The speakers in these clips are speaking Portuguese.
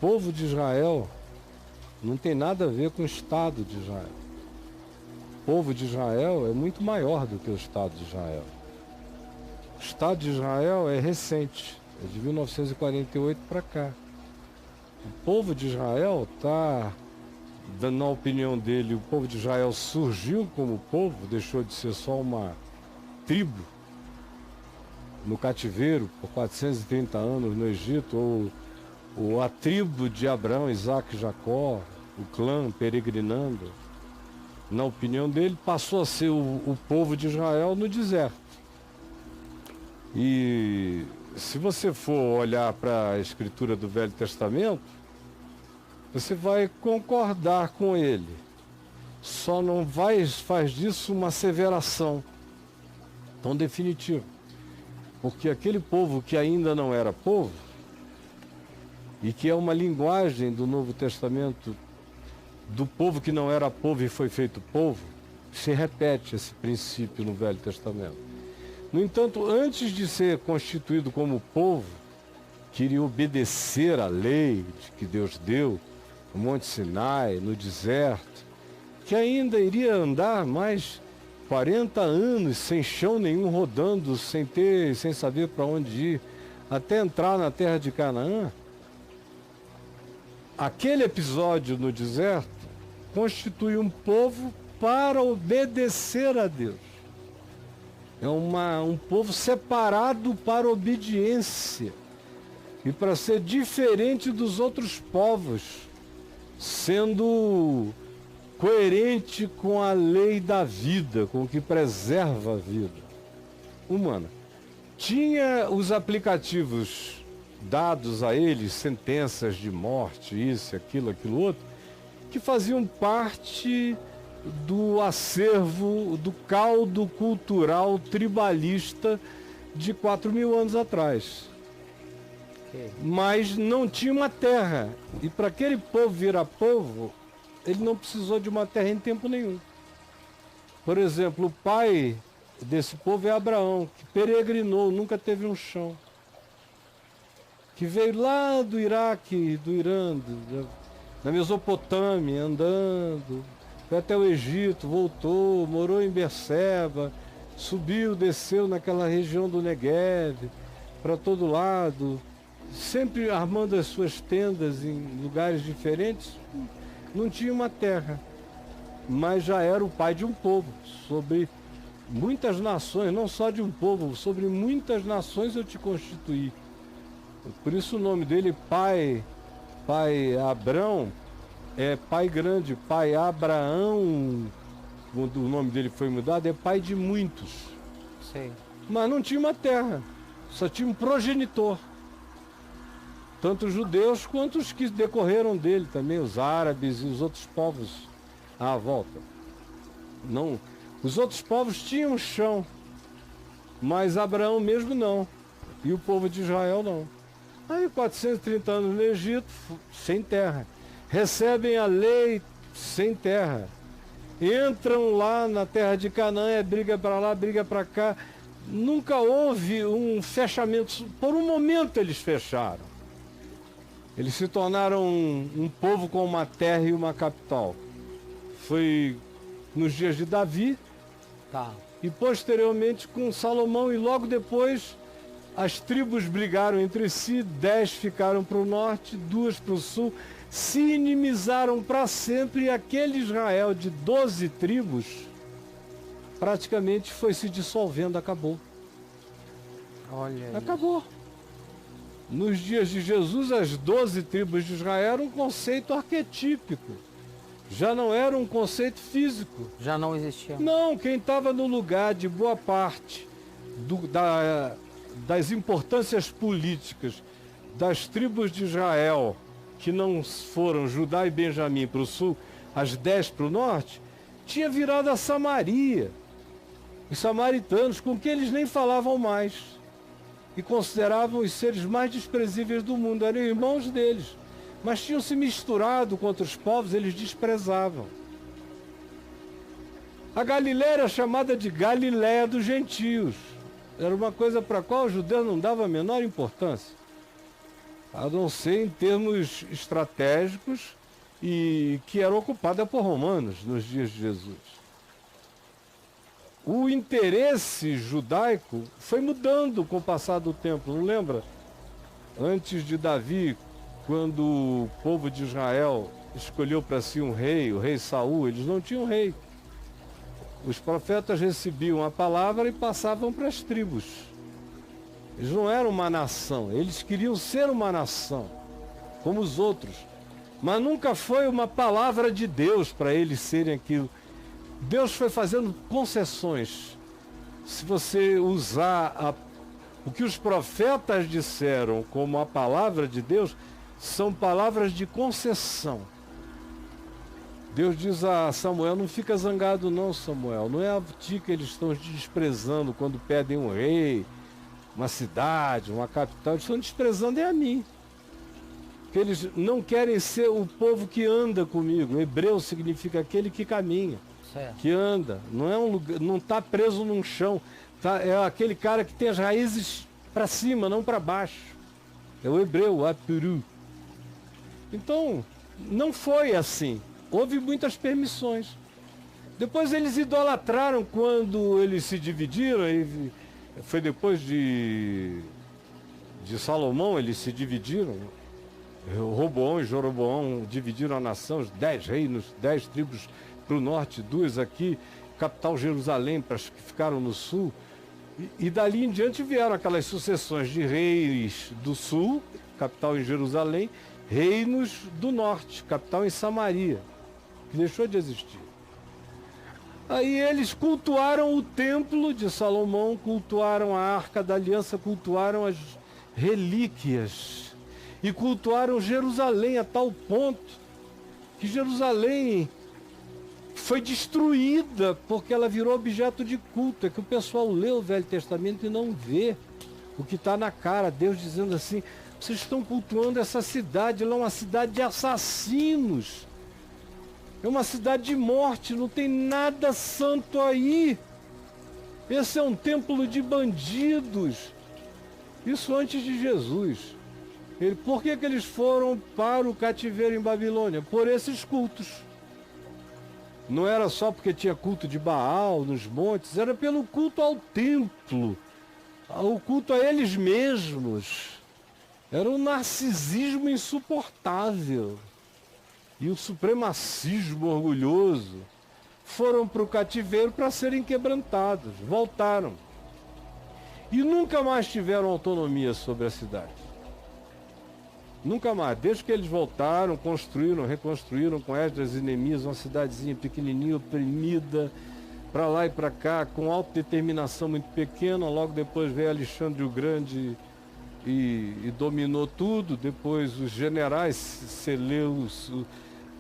povo de Israel não tem nada a ver com o Estado de Israel. O povo de Israel é muito maior do que o Estado de Israel. O Estado de Israel é recente, é de 1948 para cá. O povo de Israel está, na opinião dele, o povo de Israel surgiu como povo, deixou de ser só uma tribo no cativeiro por 430 anos no Egito, ou a tribo de Abraão, Isaac e Jacó, o clã peregrinando. Na opinião dele, passou a ser o povo de Israel no deserto. E se você for olhar para a escritura do Velho Testamento, você vai concordar com ele. Só não faz disso uma asseveração tão definitiva. Porque aquele povo que ainda não era povo, e que é uma linguagem do Novo Testamento, do povo que não era povo e foi feito povo, se repete esse princípio no Velho Testamento. No entanto, antes de ser constituído como povo, queria obedecer à lei que Deus deu, no Monte Sinai, no deserto, que ainda iria andar mais 40 anos sem chão nenhum, rodando, sem saber para onde ir, até entrar na terra de Canaã. Aquele episódio no deserto constitui um povo para obedecer a Deus. É um povo separado para obediência e para ser diferente dos outros povos, sendo coerente com a lei da vida, com o que preserva a vida humana. Tinha os aplicativos dados a eles, sentenças de morte, isso, aquilo, aquilo outro, que faziam parte do acervo, do caldo cultural tribalista de 4.000 anos atrás. Mas não tinha uma terra. E para aquele povo virar povo, ele não precisou de uma terra em tempo nenhum. Por exemplo, o pai desse povo é Abraão, que peregrinou, nunca teve um chão. Que veio lá do Iraque, do Irã, da Mesopotâmia, andando, foi até o Egito, voltou, morou em Berseba, subiu, desceu naquela região do Neguev, para todo lado, sempre armando as suas tendas em lugares diferentes. Não tinha uma terra, mas já era o pai de um povo, sobre muitas nações, não só de um povo, sobre muitas nações eu te constituí. Por isso o nome dele, pai Abrão, é pai grande, pai Abraão, quando o nome dele foi mudado, é pai de muitos. Sim. Mas não tinha uma terra, só tinha um progenitor. Tanto os judeus quanto os que decorreram dele também, os árabes e os outros povos à volta. Não, os outros povos tinham chão, mas Abraão mesmo não, e o povo de Israel não. Aí 430 anos no Egito, sem terra. Recebem a lei sem terra. Entram lá na terra de Canaã, é briga para lá, briga para cá. Nunca houve um fechamento. Por um momento eles fecharam. Eles se tornaram um povo com uma terra e uma capital. Foi nos dias de Davi, e posteriormente com Salomão, e logo depois as tribos brigaram entre si, 10 ficaram para o norte, 2 para o sul, se inimizaram para sempre, e aquele Israel de 12 tribos praticamente foi se dissolvendo, acabou. Olha acabou. Nos dias de Jesus, as 12 tribos de Israel eram um conceito arquetípico. Já não era um conceito físico. Já não existia. Não, quem estava no lugar de boa parte das importâncias políticas das tribos de Israel, que não foram Judá e Benjamim para o sul, as 10 para o norte, tinha virado a Samaria. Os samaritanos, com que eles nem falavam mais, e consideravam os seres mais desprezíveis do mundo, eram irmãos deles, mas tinham se misturado com outros povos, eles desprezavam. A Galiléia era chamada de Galiléia dos gentios. Era uma coisa para a qual os judeus não davam a menor importância. a não ser em termos estratégicos, e que era ocupada por romanos nos dias de Jesus. O interesse judaico foi mudando com o passar do tempo, não lembra? Antes de Davi, quando o povo de Israel escolheu para si um rei, o rei Saul, eles não tinham rei. Os profetas recebiam a palavra e passavam para as tribos. Eles não eram uma nação, eles queriam ser uma nação, como os outros. Mas nunca foi uma palavra de Deus para eles serem aquilo. Deus foi fazendo concessões. Se você usar o que os profetas disseram como a palavra de Deus, são palavras de concessão. Deus diz a Samuel: não fica zangado não, Samuel. Não é a ti que eles estão desprezando quando pedem um rei, uma cidade, uma capital. Eles estão desprezando a mim. Porque eles não querem ser o povo que anda comigo. Hebreu significa aquele que caminha, Certo. que anda. Não é um lugar, não está preso num chão. É aquele cara que tem as raízes para cima, não para baixo. É o hebreu, o apuru. Então, não foi assim. Houve muitas permissões. Depois eles idolatraram quando eles se dividiram. E foi depois de Salomão, eles se dividiram. Roboão e Jeroboão dividiram a nação, os 10 reinos, 10 tribos para o norte, 2 aqui, capital Jerusalém, para as que ficaram no sul. E dali em diante vieram aquelas sucessões de reis do sul, capital em Jerusalém, reinos do norte, capital em Samaria, que deixou de existir. Aí eles cultuaram o templo de Salomão, cultuaram a Arca da Aliança, cultuaram as relíquias e cultuaram Jerusalém a tal ponto que Jerusalém foi destruída porque ela virou objeto de culto. É que o pessoal lê o Velho Testamento e não vê o que está na cara. Deus dizendo assim: vocês estão cultuando essa cidade, ela é uma cidade de assassinos. É uma cidade de morte, não tem nada santo aí. Esse é um templo de bandidos. Isso antes de Jesus. Por que eles foram para o cativeiro em Babilônia? Por esses cultos. Não era só porque tinha culto de Baal nos montes, era pelo culto ao templo, o culto a eles mesmos. Era um narcisismo insuportável e o supremacismo orgulhoso. Foram para o cativeiro para serem quebrantados, voltaram. E nunca mais tiveram autonomia sobre a cidade. Nunca mais. Desde que eles voltaram, construíram, reconstruíram com Esdras e Neemias uma cidadezinha pequenininha, oprimida, para lá e para cá, com autodeterminação muito pequena. Logo depois veio Alexandre o Grande e dominou tudo. Depois os generais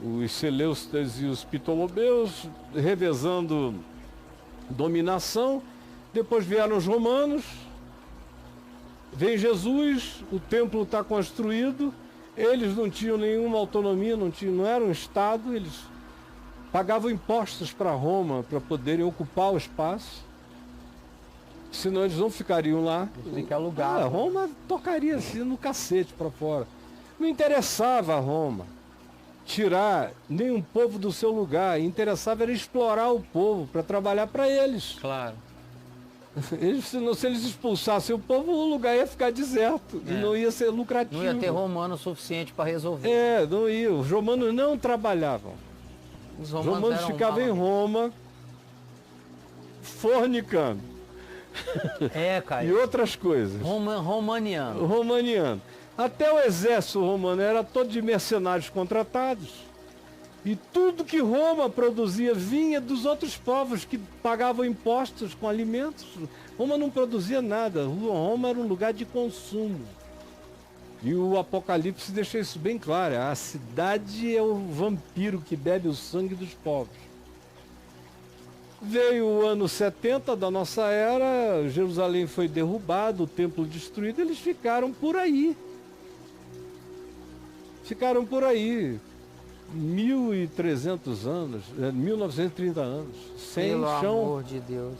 os Seleustas e os Ptolomeus, revezando dominação. Depois vieram os romanos. Vem Jesus, o templo está construído, eles não tinham nenhuma autonomia, não eram um Estado, eles pagavam impostos para Roma para poderem ocupar o espaço, senão eles não ficariam lá. Tem que alugar. Roma tocaria assim no cacete para fora. Não interessava a Roma tirar nenhum povo do seu lugar, interessava era explorar o povo para trabalhar para eles. Claro. Se eles expulsassem o povo, o lugar ia ficar deserto e não ia ser lucrativo. Não ia ter romano suficiente para resolver. Não ia. Os romanos não trabalhavam. Os romanos ficavam em Roma fornicando. Cara. E outras coisas. Romaniano. Até o exército romano era todo de mercenários contratados. E tudo que Roma produzia vinha dos outros povos que pagavam impostos com alimentos. Roma não produzia nada. Roma era um lugar de consumo. E o Apocalipse deixa isso bem claro. A cidade é o vampiro que bebe o sangue dos povos. Veio o ano 70 da nossa era, Jerusalém foi derrubado, o templo destruído, eles ficaram por aí. 1.300 anos, 1930 anos, sem Pelo chão. amor de Deus.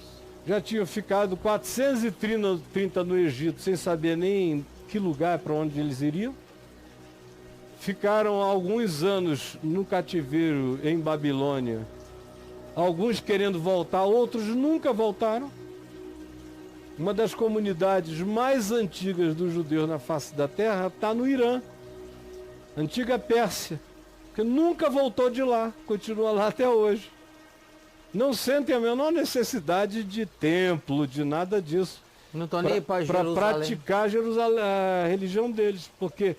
Já tinham ficado 430 no Egito, sem saber nem que lugar para onde eles iriam. ficaram alguns anos no cativeiro em Babilônia, alguns querendo voltar, outros nunca voltaram. Uma das comunidades mais antigas dos judeus na face da terra está no Irã, antiga Pérsia, que nunca voltou de lá, continua lá até hoje. Não sentem a menor necessidade de templo, de nada disso. Não estou nem para praticar a religião deles, porque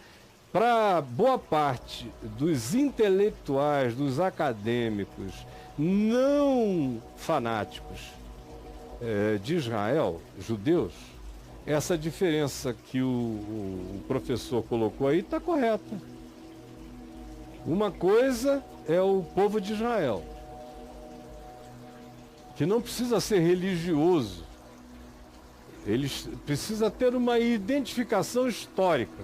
para boa parte dos intelectuais, dos acadêmicos, não fanáticos de Israel, judeus, essa diferença que o professor colocou aí está correta. Uma coisa é o povo de Israel, que não precisa ser religioso, eles precisam ter uma identificação histórica.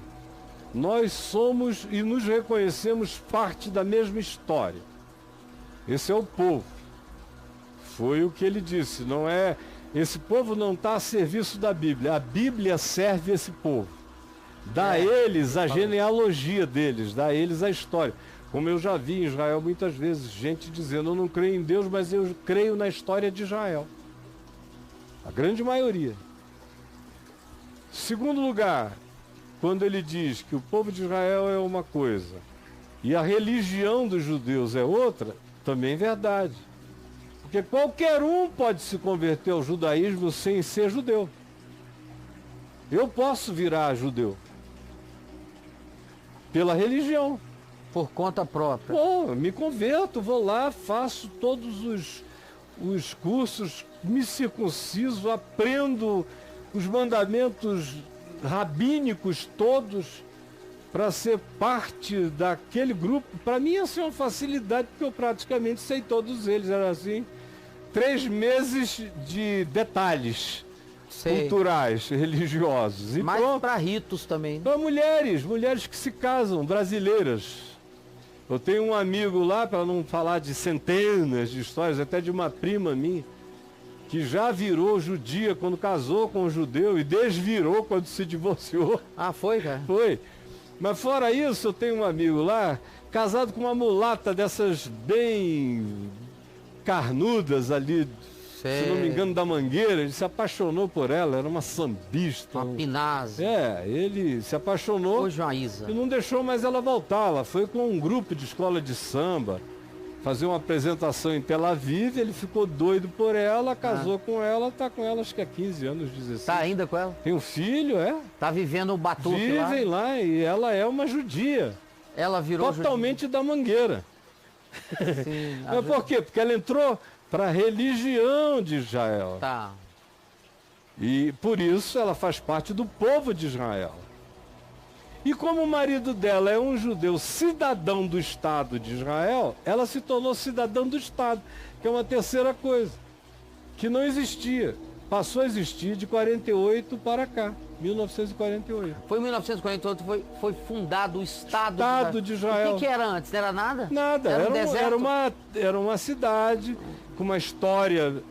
Nós somos e nos reconhecemos parte da mesma história. Esse é o povo. Foi o que ele disse, não é... Esse povo não está a serviço da Bíblia, a Bíblia serve esse povo. Dá a eles a genealogia deles, dá a eles a história. Como eu já vi em Israel muitas vezes, gente dizendo, eu não creio em Deus, mas eu creio na história de Israel. A grande maioria. Segundo lugar, quando ele diz que o povo de Israel é uma coisa e a religião dos judeus é outra, também é verdade. Porque qualquer um pode se converter ao judaísmo sem ser judeu. Eu posso virar judeu pela religião. Por conta própria. Bom, me converto, vou lá, faço todos os cursos, me circunciso, aprendo os mandamentos rabínicos todos para ser parte daquele grupo. Para mim ia ser uma facilidade, porque eu praticamente sei todos eles. Era assim, 3 meses de detalhes culturais, religiosos. Mas para ritos também. Para mulheres que se casam, brasileiras. Eu tenho um amigo lá, para não falar de centenas de histórias, até de uma prima minha, que já virou judia quando casou com um judeu e desvirou quando se divorciou. Ah, foi, cara? Foi. Mas fora isso, eu tenho um amigo lá, casado com uma mulata dessas bem carnudas ali, se não me engano, da Mangueira. Ele se apaixonou por ela, era uma sambista. Uma pinase. Ele se apaixonou. Ô, Joaísa. E não deixou mais ela voltar. Ela foi com um grupo de escola de samba fazer uma apresentação em Tel Aviv. Ele ficou doido por ela, casou com ela, tá com ela acho que há 15 anos, 16. Tá ainda com ela? Tem um filho, Tá vivendo o batuque lá? Vivem lá e ela é uma judia. Ela virou totalmente da Mangueira. Sim, mas por quê? Porque ela entrou para a religião de Israel. Tá. E por isso ela faz parte do povo de Israel. E como o marido dela é um judeu cidadão do Estado de Israel, ela se tornou cidadã do Estado, que é uma terceira coisa, que não existia. Passou a existir de 48 para cá, 1948. Foi em 1948, foi fundado o Estado de Israel. O que era antes? Não era nada? Nada, era uma cidade com uma história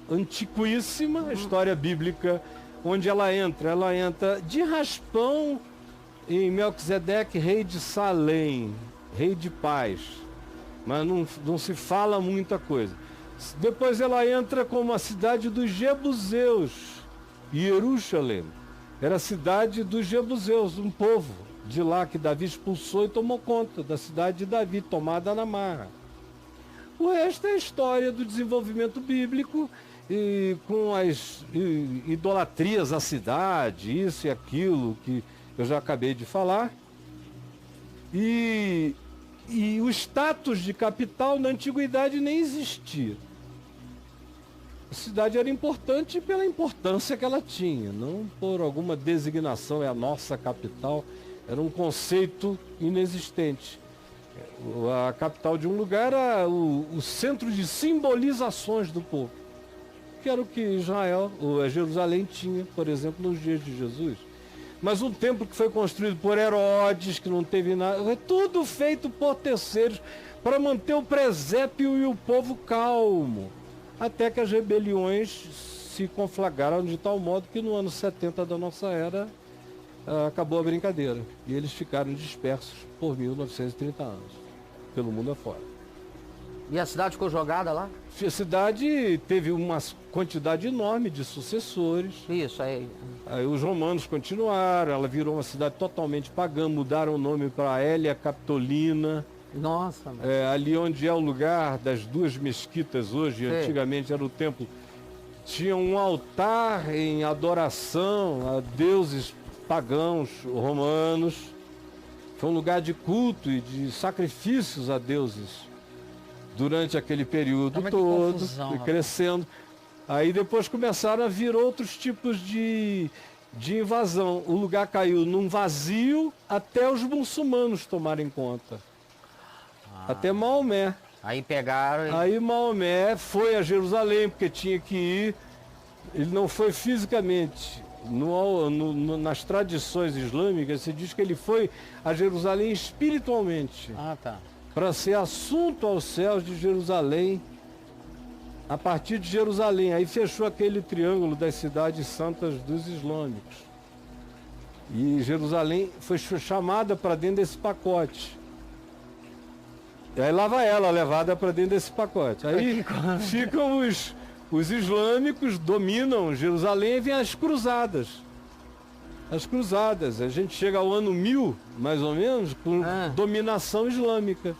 antiquíssima, história bíblica, onde ela entra de raspão em Melquisedeque, rei de Salém, rei de paz, mas não se fala muita coisa. Depois ela entra como a cidade dos Jebuseus, Jerusalém, era a cidade dos Jebuseus, um povo de lá que Davi expulsou e tomou conta da cidade de Davi, tomada na marra. O resto é a história do desenvolvimento bíblico e com as idolatrias à cidade, isso e aquilo que eu já acabei de falar. E o status de capital na antiguidade nem existia. A cidade era importante pela importância que ela tinha, não por alguma designação, é a nossa capital, era um conceito inexistente. A capital de um lugar era o centro de simbolizações do povo, que era o que Israel, ou Jerusalém tinha, por exemplo, nos dias de Jesus. Mas um templo que foi construído por Herodes, que não teve nada, é tudo feito por terceiros para manter o presépio e o povo calmo, até que as rebeliões se conflagraram de tal modo que no ano 70 da nossa era acabou a brincadeira. E eles ficaram dispersos por 1930 anos, pelo mundo afora. E a cidade ficou jogada lá? A cidade teve uma quantidade enorme de sucessores. Isso, aí. Aí os romanos continuaram, ela virou uma cidade totalmente pagã, mudaram o nome para Hélia Capitolina. Nossa, mas... Ali onde é o lugar das duas mesquitas hoje, Sei. antigamente era o templo, tinha um altar em adoração a deuses pagãos romanos. Foi um lugar de culto e de sacrifícios a deuses durante aquele período Mas que todo, confusão, e rapaz. crescendo. Aí depois começaram a vir outros tipos de invasão. O lugar caiu num vazio até os muçulmanos tomarem conta. Até Maomé. Aí pegaram e... Aí Maomé foi a Jerusalém, porque tinha que ir. Ele não foi fisicamente. Nas tradições islâmicas, se diz que ele foi a Jerusalém espiritualmente, Ah, tá. para ser assunto aos céus de Jerusalém, a partir de Jerusalém. Aí fechou aquele triângulo das cidades santas dos islâmicos. E Jerusalém foi chamada para dentro desse pacote. E aí lá vai ela, levada para dentro desse pacote. Aí ficam os islâmicos, dominam Jerusalém e vêm as cruzadas. As cruzadas. A gente chega ao ano 1000, mais ou menos, com dominação islâmica.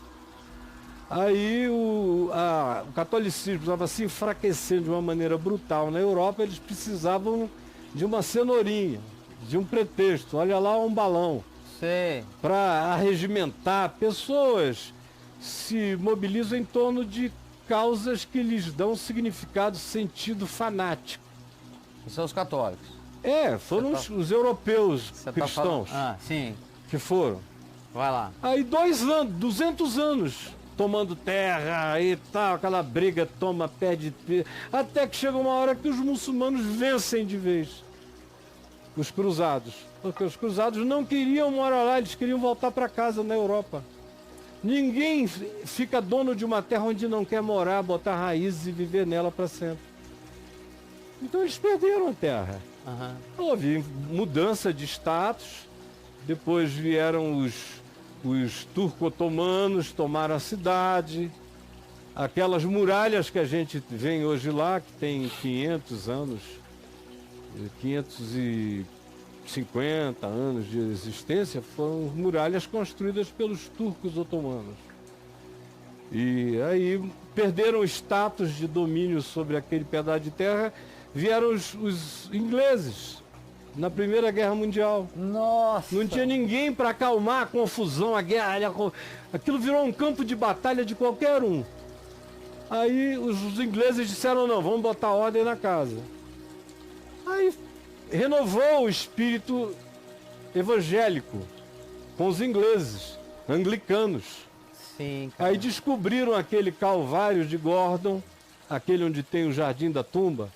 Aí o catolicismo estava se enfraquecendo de uma maneira brutal. Na Europa eles precisavam de uma cenourinha, de um pretexto. Olha lá, um balão. Sei. Para arregimentar. Pessoas se mobilizam em torno de causas que lhes dão significado, sentido fanático. São os católicos. Foram os europeus cristãos sim. que foram. Vai lá. Aí 200 anos tomando terra e tal, aquela briga, toma, perde, até que chega uma hora que os muçulmanos vencem de vez. Os cruzados. Porque os cruzados não queriam morar lá, eles queriam voltar para casa na Europa. Ninguém fica dono de uma terra onde não quer morar, botar raízes e viver nela para sempre. Então eles perderam a terra. Houve mudança de status, depois vieram os turco-otomanos, tomaram a cidade. Aquelas muralhas que a gente vê hoje lá, que tem 500 anos, 550 anos de existência, foram muralhas construídas pelos turcos otomanos. E aí perderam o status de domínio sobre aquele pedaço de terra, vieram os ingleses na Primeira Guerra Mundial. Nossa! Não tinha ninguém para acalmar a confusão, a guerra. Aquilo virou um campo de batalha de qualquer um. Aí os ingleses disseram, não, vamos botar ordem na casa. Aí renovou o espírito evangélico com os ingleses, anglicanos. Sim, cara. Aí descobriram aquele Calvário de Gordon, aquele onde tem o Jardim da Tumba,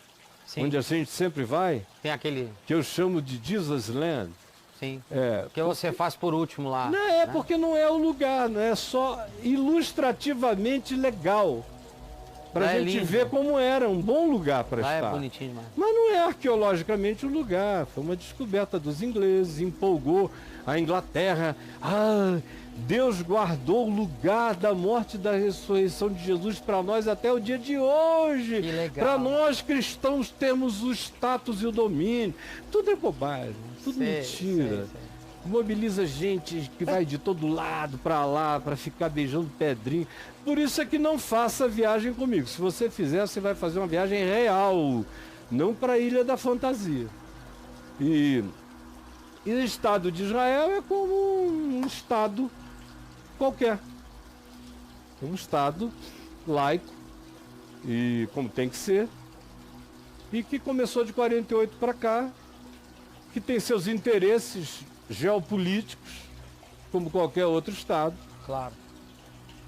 Sim. onde a gente sempre vai, Tem aquele... que eu chamo de Jesus Land. Sim. É, Que você faz por último lá. não é porque não é o lugar, não é só ilustrativamente legal. Para Lá a é gente lindo. ver como era um bom lugar para Lá estar. é bonitinho demais. Mas não é arqueologicamente o lugar. Foi uma descoberta dos ingleses, empolgou a Inglaterra. Deus guardou o lugar da morte e da ressurreição de Jesus para nós até o dia de hoje. Que legal. Para nós cristãos temos o status e o domínio. Tudo é bobagem, tudo mentira. sei. Mobiliza gente que vai de todo lado para lá para ficar beijando pedrinho. Por isso é que não faça viagem comigo. Se você fizer, você vai fazer uma viagem real, não para a Ilha da Fantasia. E o Estado de Israel é como um Estado qualquer. É um Estado laico, e como tem que ser, e que começou de 48 para cá, que tem seus interesses geopolíticos, como qualquer outro Estado. Claro.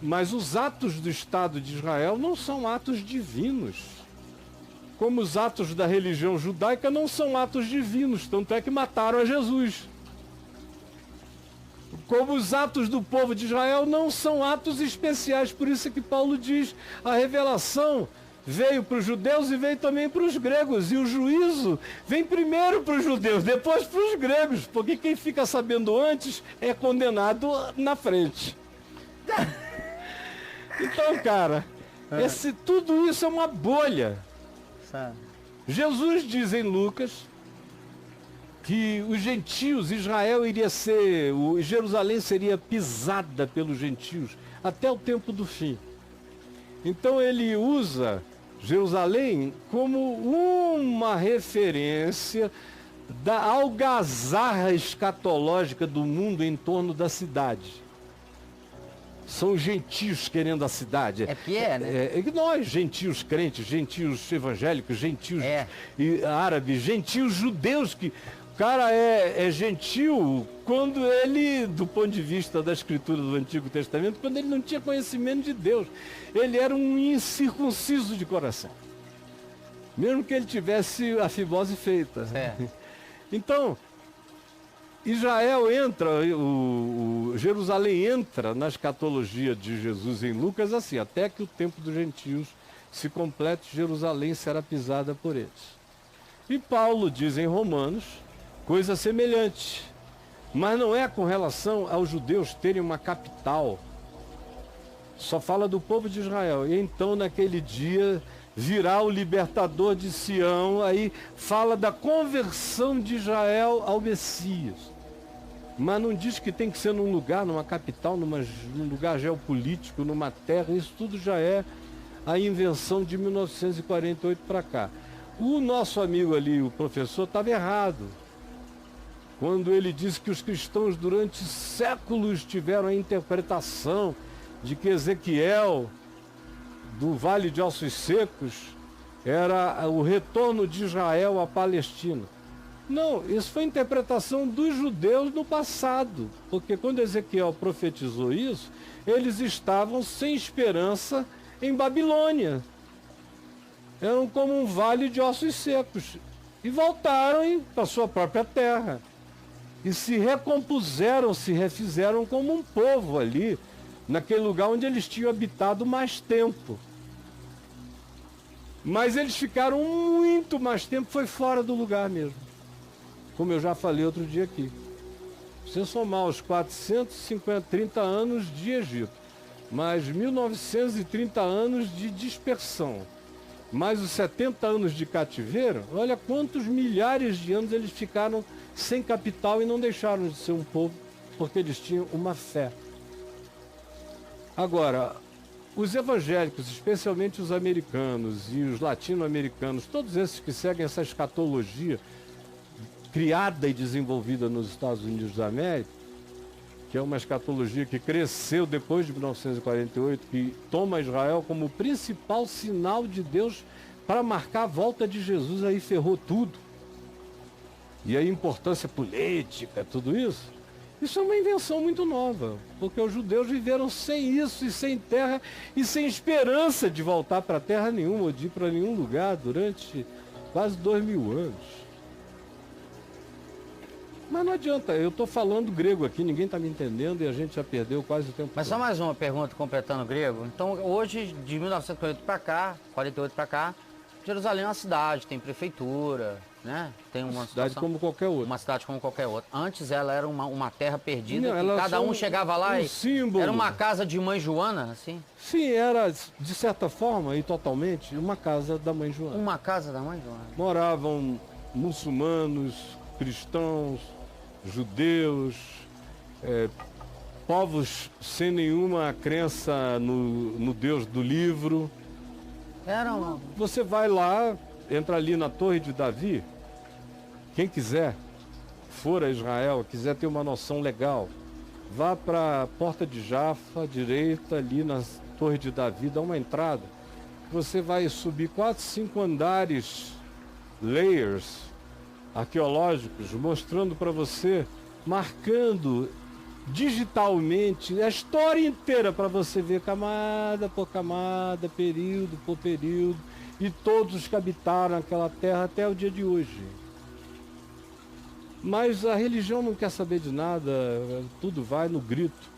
Mas os atos do Estado de Israel não são atos divinos. Como os atos da religião judaica não são atos divinos, tanto é que mataram a Jesus. Como os atos do povo de Israel não são atos especiais, por isso é que Paulo diz, a revelação veio para os judeus e veio também para os gregos. E o juízo vem primeiro para os judeus, depois para os gregos, porque quem fica sabendo antes é condenado na frente. Então, cara, tudo isso é uma bolha. Jesus diz em Lucas que os gentios, Israel iria ser, Jerusalém seria pisada pelos gentios até o tempo do fim. Então ele usa Jerusalém como uma referência da algazarra escatológica do mundo em torno da cidade. São os gentios querendo a cidade. É que é, né? Nós, gentios crentes, gentios evangélicos, gentios árabes, gentios judeus, que o cara é gentil quando ele, do ponto de vista da escritura do Antigo Testamento, quando ele não tinha conhecimento de Deus. Ele era um incircunciso de coração. Mesmo que ele tivesse a fimose feita. Então, Israel entra, Jerusalém entra na escatologia de Jesus em Lucas assim, até que o tempo dos gentios se complete, Jerusalém será pisada por eles. E Paulo diz em Romanos, coisa semelhante, mas não é com relação aos judeus terem uma capital, só fala do povo de Israel. E então naquele dia virá o libertador de Sião, aí fala da conversão de Israel ao Messias. Mas não diz que tem que ser num lugar, numa capital, num lugar geopolítico, numa terra. Isso tudo já é a invenção de 1948 para cá. O nosso amigo ali, o professor, estava errado quando ele disse que os cristãos durante séculos tiveram a interpretação de que Ezequiel, do Vale de Ossos Secos, era o retorno de Israel à Palestina. Não, isso foi interpretação dos judeus no passado, porque quando Ezequiel profetizou isso, eles estavam sem esperança em Babilônia. Eram como um vale de ossos secos. E voltaram para a sua própria terra. E se recompuseram, se refizeram como um povo ali, naquele lugar onde eles tinham habitado mais tempo. Mas eles ficaram muito mais tempo, foi fora do lugar mesmo. Como eu já falei outro dia aqui. Você somar os 30 anos de Egito, mais 1930 anos de dispersão, mais os 70 anos de cativeiro, olha quantos milhares de anos eles ficaram sem capital e não deixaram de ser um povo, porque eles tinham uma fé. Agora, os evangélicos, especialmente os americanos e os latino-americanos, todos esses que seguem essa escatologia criada e desenvolvida nos Estados Unidos da América, que é uma escatologia que cresceu depois de 1948, que toma Israel como o principal sinal de Deus para marcar a volta de Jesus, aí ferrou tudo. E a importância política, tudo isso, isso é uma invenção muito nova, porque os judeus viveram sem isso e sem terra e sem esperança de voltar para terra nenhuma ou de ir para nenhum lugar durante quase 2000 anos. Mas não adianta, eu estou falando grego aqui, ninguém está me entendendo e a gente já perdeu quase o tempo. Mas todo. só mais uma pergunta completando o grego. Então, hoje, de 1948 para cá, 48 para cá, Jerusalém é uma cidade, tem prefeitura, né? Tem uma cidade como qualquer outra. Uma cidade como qualquer outra. Antes ela era uma terra perdida, não, que cada um chegava lá e símbolo. Era uma casa de Mãe Joana, assim? Sim, era, de certa forma e totalmente, uma casa da Mãe Joana. Uma casa da Mãe Joana. Moravam muçulmanos, cristãos, judeus, povos sem nenhuma crença no Deus do livro. Você vai lá, entra ali na Torre de Davi, quem quiser for a Israel, quiser ter uma noção legal, vá para a Porta de Jafa, direita, ali na Torre de Davi, dá uma entrada, você vai subir 4, 5 andares, layers, arqueológicos, mostrando para você, marcando digitalmente a história inteira para você ver camada por camada, período por período, e todos que habitaram aquela terra até o dia de hoje. Mas a religião não quer saber de nada, tudo vai no grito.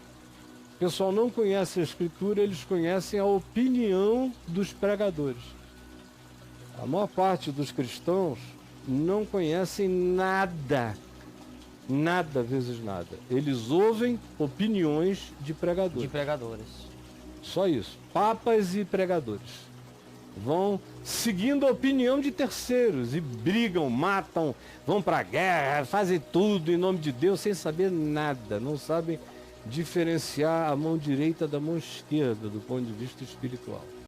O pessoal não conhece a Escritura, eles conhecem a opinião dos pregadores. A maior parte dos cristãos não conhecem nada, nada vezes nada. Eles ouvem opiniões de pregadores. De pregadores. Só isso. Papas e pregadores. Vão seguindo a opinião de terceiros e brigam, matam, vão para a guerra, fazem tudo em nome de Deus sem saber nada. Não sabem diferenciar a mão direita da mão esquerda do ponto de vista espiritual.